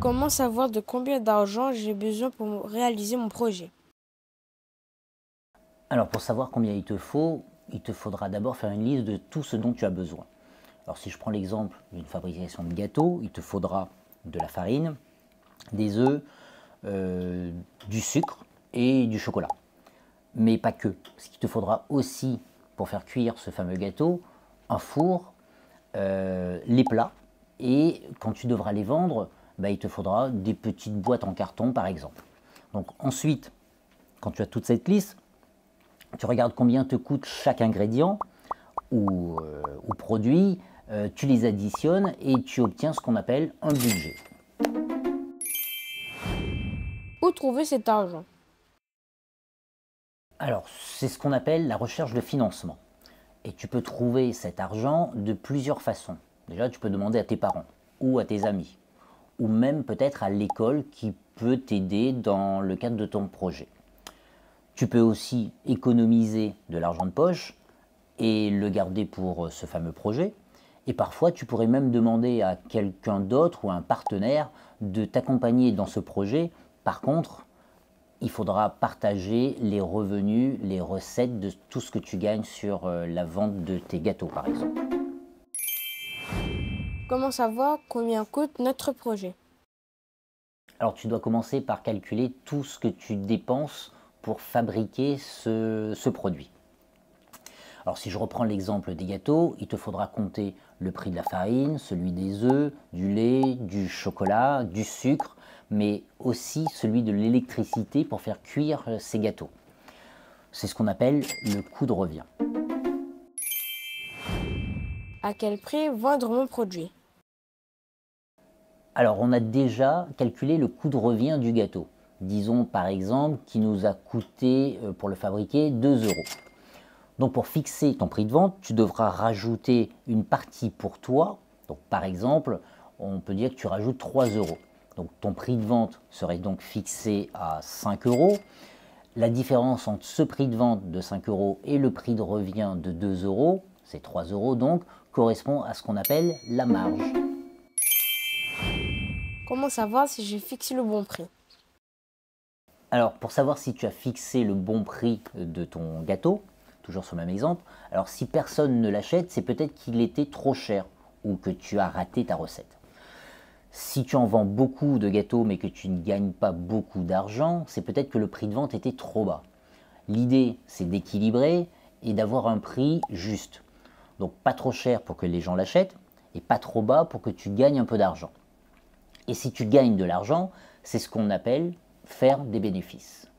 Comment savoir de combien d'argent j'ai besoin pour réaliser mon projet? Alors pour savoir combien il te faudra d'abord faire une liste de tout ce dont tu as besoin. Alors si je prends l'exemple d'une fabrication de gâteau, il te faudra de la farine, des œufs, du sucre et du chocolat. Mais pas que. Ce qu'il te faudra aussi pour faire cuire ce fameux gâteau, un four, les plats, et quand tu devras les vendre, il te faudra des petites boîtes en carton par exemple. Donc ensuite, quand tu as toute cette liste, tu regardes combien te coûte chaque ingrédient ou produit, tu les additionnes et tu obtiens ce qu'on appelle un budget. Où trouver cet argent? Alors, c'est ce qu'on appelle la recherche de financement. Et tu peux trouver cet argent de plusieurs façons. Déjà, tu peux demander à tes parents ou à tes amis, ou même peut-être à l'école qui peut t'aider dans le cadre de ton projet. Tu peux aussi économiser de l'argent de poche et le garder pour ce fameux projet. Et parfois, tu pourrais même demander à quelqu'un d'autre ou à un partenaire de t'accompagner dans ce projet. Par contre, il faudra partager les revenus, les recettes de tout ce que tu gagnes sur la vente de tes gâteaux, par exemple. Comment savoir combien coûte notre projet? Alors, tu dois commencer par calculer tout ce que tu dépenses pour fabriquer ce produit. Alors si je reprends l'exemple des gâteaux, il te faudra compter le prix de la farine, celui des œufs, du lait, du chocolat, du sucre, mais aussi celui de l'électricité pour faire cuire ces gâteaux. C'est ce qu'on appelle le coût de revient. À quel prix vendre mon produit? Alors on a déjà calculé le coût de revient du gâteau. Disons par exemple qu'il nous a coûté pour le fabriquer 2 euros. Donc pour fixer ton prix de vente, tu devras rajouter une partie pour toi. Donc par exemple, on peut dire que tu rajoutes 3 euros. Donc ton prix de vente serait donc fixé à 5 euros. La différence entre ce prix de vente de 5 euros et le prix de revient de 2 euros, c'est 3 euros donc, correspond à ce qu'on appelle la marge. Comment savoir si j'ai fixé le bon prix? Alors pour savoir si tu as fixé le bon prix de ton gâteau, toujours sur le même exemple, alors si personne ne l'achète, c'est peut-être qu'il était trop cher ou que tu as raté ta recette. Si tu en vends beaucoup de gâteaux mais que tu ne gagnes pas beaucoup d'argent, c'est peut-être que le prix de vente était trop bas. L'idée, c'est d'équilibrer et d'avoir un prix juste. Donc pas trop cher pour que les gens l'achètent et pas trop bas pour que tu gagnes un peu d'argent. Et si tu gagnes de l'argent, c'est ce qu'on appelle faire des bénéfices.